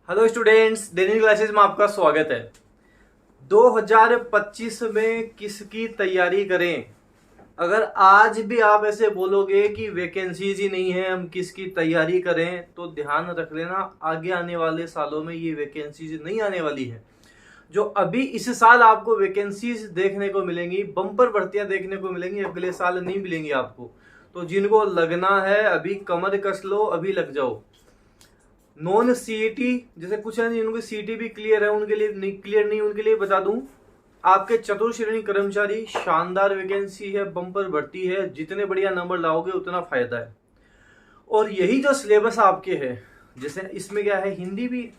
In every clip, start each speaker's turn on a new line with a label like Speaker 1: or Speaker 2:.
Speaker 1: Hello students, दैनिक classes में आपका स्वागत है। 2025 में किसकी तैयारी करें? अगर आज भी आप ऐसे बोलोगे कि वैकेंसीज ही नहीं है, हम किसकी तैयारी करें, तो ध्यान रख लेना आगे आने वाले सालों में ये वैकेंसीज नहीं आने वाली है। जो अभी इस साल आपको वैकेंसीज देखने को मिलेंगी, बम्पर भर्तियां देखने को मिलेंगी, अगले साल नहीं मिलेंगी आपको। तो जिनको लगना है अभी कमर कस लो, अभी लग जाओ। नॉन सीईटी जैसे कुछ है जिनको सीईटी भी क्लियर है, उनके लिए नहीं, क्लियर नहीं, उनके लिए बता दूं, आपके चतुर्थ श्रेणी कर्मचारी शानदार वैकेंसी है, बम्पर भर्ती है, जितने बढ़िया नंबर लाओगे उतना फायदा है। और यही जो सिलेबस आपके है, जैसे इसमें क्या है, हिंदी भी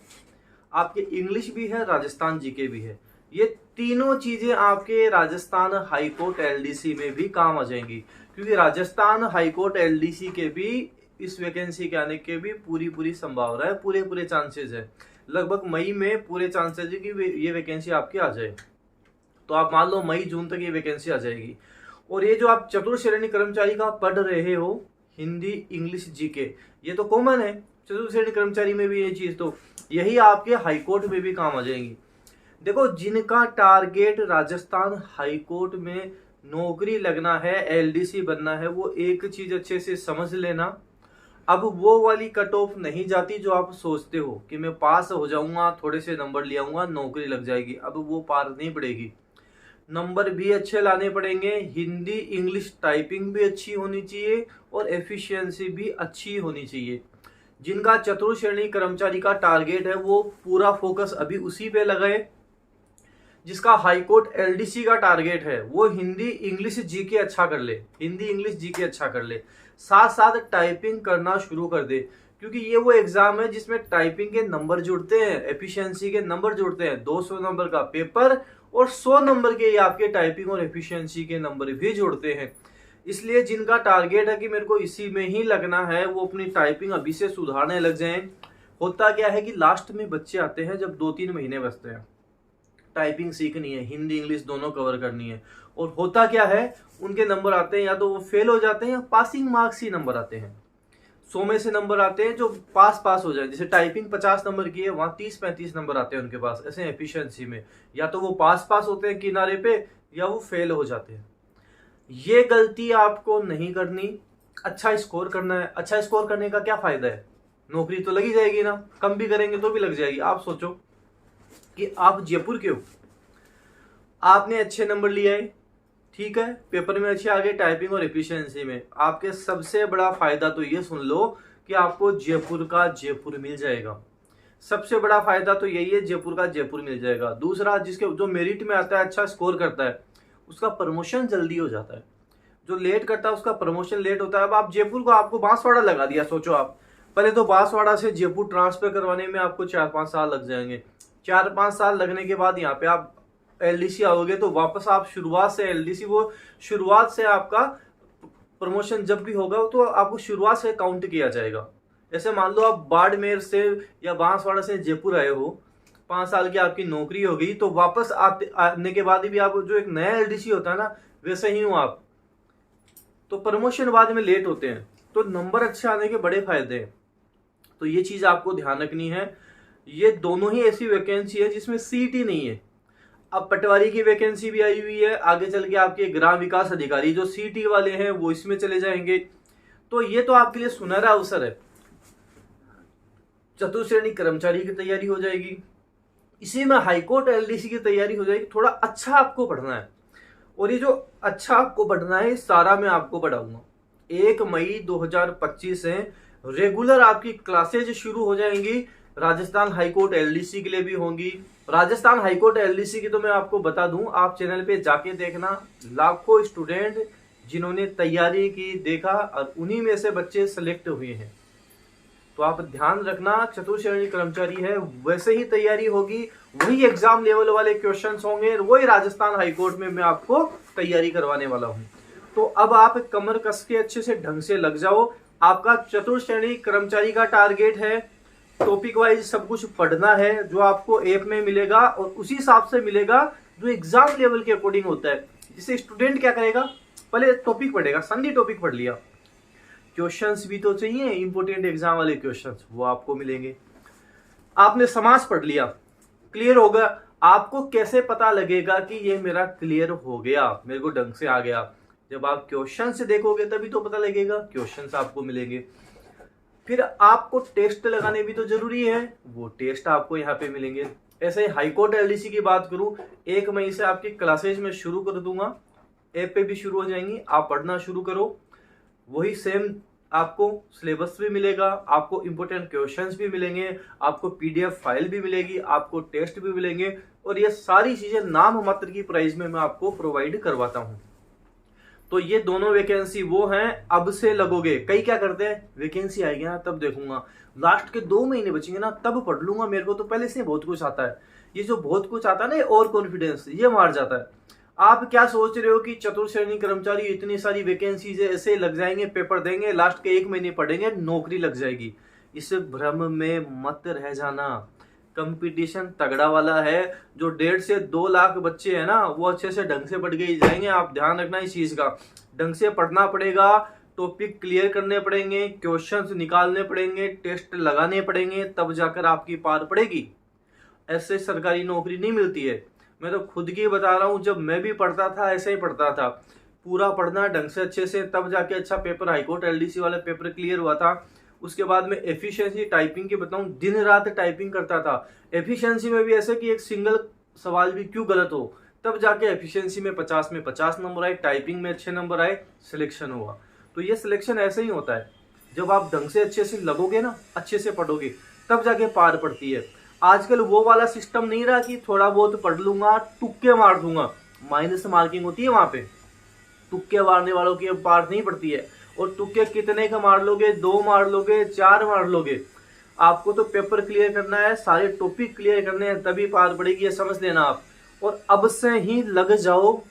Speaker 1: आपके, इंग्लिश भी है, राजस्थान जीके भी है। ये तीनों चीजें आपके राजस्थान हाईकोर्ट एलडीसी में भी काम आ जाएंगी, क्योंकि राजस्थान हाईकोर्ट एलडीसी के भी इस वैकेंसी के आने के भी पूरी संभावना है, पूरे चांसेस है। लगभग मई में पूरे चांसेस है कि ये वैकेंसी आपकी आ जाए। तो आप मान लो मई जून तक ये वैकेंसी आ जाएगी। और ये जो आप चतुर्थ श्रेणी कर्मचारी का पढ़ रहे हो, हिंदी इंग्लिश जीके, ये तो कॉमन है चतुर्थ श्रेणी कर्मचारी में भी। ये चीज तो यही आपके हाईकोर्ट में भी काम आ जाएंगी। देखो, जिनका टारगेट राजस्थान हाईकोर्ट में नौकरी लगना है, एलडीसी बनना है, वो एक चीज अच्छे से समझ लेना। अब वो वाली कट ऑफ नहीं जाती जो आप सोचते हो कि मैं पास हो जाऊंगा, थोड़े से नंबर ले आऊंगा, नौकरी लग जाएगी। अब वो पार नहीं पड़ेगी। नंबर भी अच्छे लाने पड़ेंगे, हिंदी इंग्लिश टाइपिंग भी अच्छी होनी चाहिए और एफिशिएंसी भी अच्छी होनी चाहिए। जिनका चतुर्थ श्रेणी कर्मचारी का टारगेट है वो पूरा फोकस अभी उसी पे लगाए। जिसका हाईकोर्ट एलडीसी का टारगेट है वो हिंदी इंग्लिश जीके अच्छा कर ले, हिंदी इंग्लिश जीके अच्छा कर ले, साथ साथ टाइपिंग करना शुरू कर दे। क्योंकि ये वो एग्जाम है जिसमें टाइपिंग के नंबर जुड़ते हैं, एफिशिएंसी के नंबर जुड़ते हैं। 200 नंबर का पेपर और 100 नंबर के आपके टाइपिंग और एफिशिएंसी के नंबर भी जुड़ते हैं। इसलिए जिनका टारगेट है कि मेरे को इसी में ही लगना है, वो अपनी टाइपिंग अभी से सुधारने लग जाएं। होता क्या है कि लास्ट में बच्चे आते हैं जब 2-3 महीने बचते हैं, टाइपिंग सीखनी है, हिंदी इंग्लिश दोनों कवर करनी है, और होता क्या है, उनके नंबर आते हैं या तो वो फेल हो जाते हैं या पासिंग मार्क्स ही नंबर आते हैं। 100 में से नंबर आते हैं जो पास हो जाए। जैसे टाइपिंग 50 नंबर की है, वहां 30-35 नंबर आते हैं उनके पास, ऐसे एफिशिएंसी में। या तो वो पास होते हैं किनारे पे, या वो फेल हो जाते हैं। ये गलती आपको नहीं करनी। अच्छा स्कोर करना है। अच्छा स्कोर करने का क्या फायदा है? नौकरी तो लगी जाएगी ना, कम भी करेंगे तो भी लग जाएगी। आप सोचो कि आप जयपुर के हो, आपने अच्छे नंबर लिए है, ठीक है, पेपर में अच्छे आ गए, टाइपिंग और एफिशिएंसी में। आपके सबसे बड़ा फायदा तो ये सुन लो कि आपको जयपुर का जयपुर मिल जाएगा। सबसे बड़ा फायदा तो यही है, जयपुर का जयपुर मिल जाएगा। दूसरा, जिसके जो मेरिट में आता है, अच्छा स्कोर करता है, उसका प्रमोशन जल्दी हो जाता है। जो लेट करता है उसका प्रमोशन लेट होता है। अब आप जयपुर को, आपको बांसवाड़ा लगा दिया, सोचो आप, पहले तो बांसवाड़ा से जयपुर ट्रांसफर करवाने में आपको 4-5 साल लग जाएंगे। 4-5 साल लगने के बाद यहाँ पे आप एलडीसी आओगे, तो वापस आप शुरुआत से एलडीसी, वो शुरुआत से आपका प्रमोशन जब भी होगा तो आपको शुरुआत से काउंट किया जाएगा। जैसे मान लो आप बाड़मेर से या बांसवाड़ा से जयपुर आए हो, 5 साल की आपकी नौकरी हो गई, तो वापस आने के बाद भी आप जो एक नया एलडीसी होता है ना, वैसे ही हो आप। तो प्रमोशन बाद में लेट होते हैं, तो नंबर अच्छे आने के बड़े फायदे हैं। तो ये चीज आपको ध्यान रखनी है। ये दोनों ही ऐसी वैकेंसी है जिसमें सीईटी नहीं है। अब पटवारी की वैकेंसी भी आई हुई है, आगे चल के आपके ग्राम विकास अधिकारी जो सीटी वाले हैं वो इसमें चले जाएंगे। तो ये तो आपके लिए सुनहरा अवसर है। चतुर्थ श्रेणी कर्मचारी की तैयारी हो जाएगी, इसी में हाईकोर्ट एलडीसी की तैयारी हो जाएगी। थोड़ा अच्छा आपको पढ़ना है, और ये जो अच्छा आपको पढ़ना है सारा मैं आपको पढ़ाऊंगा। 1 मई 2025 से रेगुलर आपकी क्लासेज शुरू हो जाएंगी। राजस्थान हाईकोर्ट एलडीसी के लिए भी होंगी। राजस्थान हाईकोर्ट एलडीसी की तो मैं आपको बता दूं, आप चैनल पे जाके देखना, लाखों स्टूडेंट जिन्होंने तैयारी की देखा, और उन्हीं में से बच्चे सिलेक्ट हुए हैं। तो आप ध्यान रखना, चतुर्थ श्रेणी कर्मचारी है, वैसे ही तैयारी होगी, वही एग्जाम लेवल वाले क्वेश्चंस होंगे, वही राजस्थान हाईकोर्ट में मैं आपको तैयारी करवाने वाला हूं। तो अब आप कमर कस के अच्छे से ढंग से लग जाओ। आपका चतुर्थ श्रेणी कर्मचारी का टारगेट है, टॉपिक वाइज सब कुछ पढ़ना है, जो आपको ऐप में मिलेगा और उसी हिसाब से मिलेगा जो एग्जाम लेवल के अकॉर्डिंग होता है। जिससे स्टूडेंट क्या करेगा, पहले टॉपिक पढ़ेगा, संधि टॉपिक पढ़ लिया, क्वेश्चंस भी तो चाहिए इंपॉर्टेंट एग्जाम वाले क्वेश्चंस, वो आपको मिलेंगे। आपने समास पढ़ लिया, क्लियर हो गया। आपको कैसे पता लगेगा कि ये मेरा क्लियर हो गया, मेरे को ढंग से आ गया? जब आप क्वेश्चन से देखोगे तभी तो पता लगेगा, क्वेश्चन आपको मिलेंगे। फिर आपको टेस्ट लगाने भी तो जरूरी है, वो टेस्ट आपको यहाँ पे मिलेंगे। ऐसे हाईकोर्ट एलडीसी की बात करूं, 1 मई से आपकी क्लासेज में शुरू कर दूंगा, ऐप पे भी शुरू हो जाएंगी, आप पढ़ना शुरू करो। वही सेम आपको सिलेबस भी मिलेगा, आपको इंपॉर्टेंट क्वेश्चंस भी मिलेंगे, आपको पीडीएफ फाइल भी मिलेगी, आपको टेस्ट भी मिलेंगे, और ये सारी चीजें नाम मात्र की प्राइस में मैं आपको प्रोवाइड करवाता हूं। तो ये दोनों वैकेंसी वो हैं, अब से लगोगे। कई क्या करते हैं, वैकेंसी आएगी ना तब देखूंगा, लास्ट के 2 महीने बचेंगे ना तब पढ़ लूंगा, मेरे को तो पहले से बहुत कुछ आता है। ये जो बहुत कुछ आता है ना, और कॉन्फिडेंस ये मार जाता है। आप क्या सोच रहे हो कि चतुर्थ श्रेणी कर्मचारी इतनी सारी वैकेंसीज ऐसे लग जाएंगे, पेपर देंगे, लास्ट के 1 महीने पढ़ेंगे, नौकरी लग जाएगी। इस भ्रम में मत रह जाना। कंपटीशन तगड़ा वाला है। जो 1.5 से 2 लाख बच्चे हैं ना, वो अच्छे से ढंग से पढ़ के ही जाएंगे। आप ध्यान रखना इस चीज का, ढंग से पढ़ना पड़ेगा, टॉपिक क्लियर करने पड़ेंगे, क्वेश्चंस निकालने पड़ेंगे, टेस्ट लगाने पड़ेंगे, तब जाकर आपकी पार पड़ेगी। ऐसे सरकारी नौकरी नहीं मिलती है। मैं तो खुद की बता रहा हूँ, जब मैं भी पढ़ता था ऐसे ही पढ़ता था, पूरा पढ़ना ढंग से अच्छे से, तब जाके अच्छा पेपर, हाईकोर्ट एलडीसी वाले पेपर क्लियर हुआ था। उसके बाद में एफिशिएंसी टाइपिंग की बताऊं, दिन रात टाइपिंग करता था। एफिशिएंसी में भी ऐसे कि एक सिंगल सवाल भी क्यों गलत हो, तब जाके एफिशिएंसी में 50 में 50 नंबर आए, टाइपिंग में अच्छे नंबर आए, सिलेक्शन हुआ। तो ये सिलेक्शन ऐसे ही होता है, जब आप ढंग से अच्छे से लगोगे ना, अच्छे से पढ़ोगे, तब जाके पार पड़ती है। आजकल वो वाला सिस्टम नहीं रहा कि थोड़ा बहुत पढ़ लूंगा, तुक्के मार दूंगा, माइनस मार्किंग होती है वहां पे। तुक्के मारने वालों की पार नहीं पड़ती है। और तुक्के कितने का मार लोगे, 2 मार लोगे, 4 मार लोगे, आपको तो पेपर क्लियर करना है, सारे टॉपिक क्लियर करने हैं, तभी पार पड़ेगी, ये समझ लेना आप। और अब से ही लग जाओ,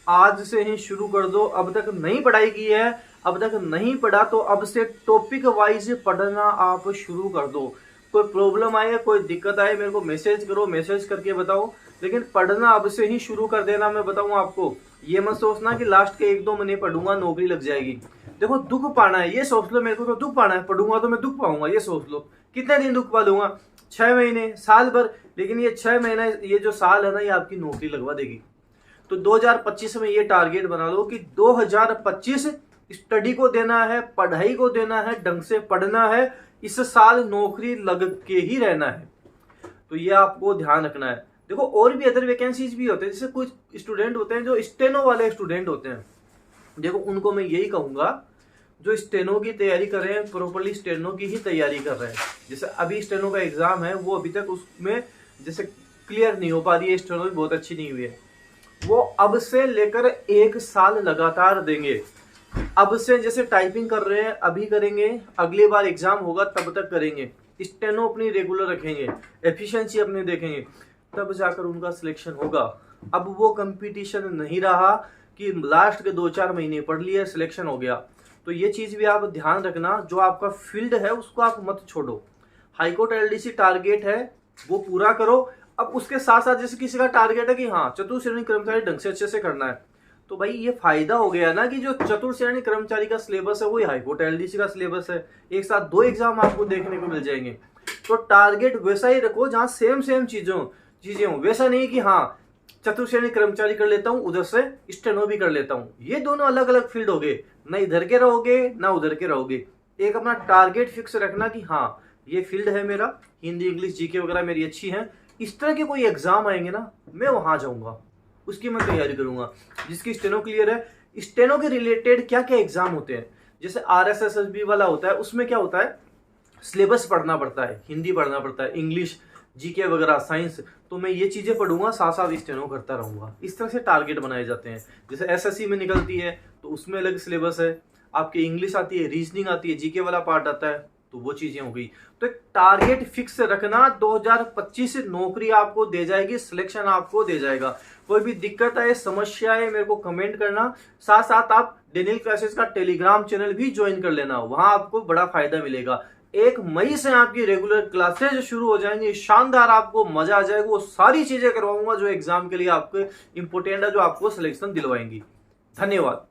Speaker 1: आज से ही शुरू कर दो। अब तक नहीं पढ़ाई की है, अब तक नहीं पढ़ा, तो अब से टॉपिक वाइज पढ़ना आप शुरू कर दो। कोई प्रॉब्लम आए, कोई दिक्कत आए, मेरे को मैसेज करो, मैसेज करके बताओ, लेकिन पढ़ना अब से ही शुरू कर देना। मैं बताऊं आपको, ये मत सोचना कि लास्ट के 1-2 महीने पढ़ूंगा नौकरी लग जाएगी। देखो, दुख पाना है, ये सोच लो, मेरे को तो दुख पाना है, पढ़ूंगा तो मैं दुख पाऊंगा, ये सोच लो। कितने दिन दुख पालूंगा, 6 महीने, साल भर, लेकिन ये 6 महीने, ये जो साल है ना, ये आपकी नौकरी लगवा देगी। तो 2025 में ये टारगेट बना लो कि 2025 स्टडी को देना है, पढ़ाई को देना है, ढंग से पढ़ना है, इस साल नौकरी लग के ही रहना है। तो ये आपको ध्यान रखना है। देखो, और भी अदर वैकेंसीज भी होते हैं, जैसे कुछ स्टूडेंट होते हैं जो स्टेनो वाले स्टूडेंट होते हैं। देखो, उनको मैं यही कहूंगा, जो स्टेनो की तैयारी कर रहे हैं, प्रॉपरली स्टेनो की ही तैयारी कर रहे हैं। जैसे अभी स्टेनो का एग्जाम है, वो अभी तक उसमें जैसे क्लियर नहीं हो पा रही है, स्टेनो भी बहुत अच्छी नहीं हुई है, वो अब से लेकर 1 साल लगातार देंगे। अब से जैसे टाइपिंग कर रहे हैं अभी करेंगे, अगली बार एग्जाम होगा तब तक करेंगे, स्टेनो अपनी रेगुलर रखेंगे, एफिशिएंसी अपने देखेंगे, तब जाकर उनका सिलेक्शन होगा। अब वो कंपटीशन नहीं रहा कि लास्ट के 2-4 महीने पढ़ लिए, सिलेक्शन हो गया। तो ये चीज भी आप ध्यान रखना, जो आपका फील्ड है उसको आप मत छोड़ो। हाईकोर्ट एलडीसी टारगेट है वो पूरा करो। अब उसके साथ साथ जैसे किसी का टारगेट है कि हाँ, चतुर्थ श्रेणी कर्मचारी ढंग से अच्छे से करना है, तो भाई ये फायदा हो गया ना कि जो चतुर्थ श्रेणी कर्मचारी का सिलेबस है वही हाईकोर्ट एलडीसी का सिलेबस है। एक साथ 2 एग्जाम आपको देखने को मिल जाएंगे। तो टारगेट वैसा ही रखो जहां सेम चीजें हो, वैसा नहीं कि हाँ चतुर्थ श्रेणी कर्मचारी कर लेता हूँ, उधर से स्टेनो भी कर लेता हूँ। ये दोनों अलग अलग फील्ड हो गए, ना इधर के रहोगे ना उधर के रहोगे। एक अपना टारगेट फिक्स रखना कि हाँ, ये फील्ड है मेरा, हिंदी इंग्लिश जीके वगैरह मेरी अच्छी है, इस तरह के कोई एग्जाम आएंगे ना, मैं वहां जाऊंगा, उसकी मैं तैयारी करूंगा। जिसकी स्टेनो क्लियर है, स्टेनो के रिलेटेड क्या क्या एग्जाम होते हैं, जैसे RSSB वाला होता है, उसमें क्या होता है, सिलेबस पढ़ना पड़ता है, हिंदी पढ़ना पड़ता है, इंग्लिश, जीके वगैरह, साइंस। तो मैं ये चीजें पढ़ूंगा, साथ साथ स्टेनो करता रहूंगा। इस तरह से टारगेट बनाए जाते हैं। जैसे SSC में निकलती है तो उसमें अलग सिलेबस है, आपकी इंग्लिश आती है, रीजनिंग आती है, जीके वाला पार्ट आता है, तो वो चीजें हो गई। तो एक टारगेट फिक्स रखना, 2025 नौकरी आपको दे जाएगी, सिलेक्शन आपको दे जाएगा। कोई भी दिक्कत आए, समस्या आए, मेरे को कमेंट करना। साथ साथ आप डेनियल क्लासेस का टेलीग्राम चैनल भी ज्वाइन कर लेना, वहां आपको बड़ा फायदा मिलेगा। 1 मई से आपकी रेगुलर क्लासेज शुरू हो जाएंगी, शानदार, आपको मजा आ जाएगा। वो सारी चीजें करवाऊंगा जो एग्जाम के लिए आपको इंपोर्टेंट है, जो आपको सिलेक्शन दिलवाएंगी। धन्यवाद।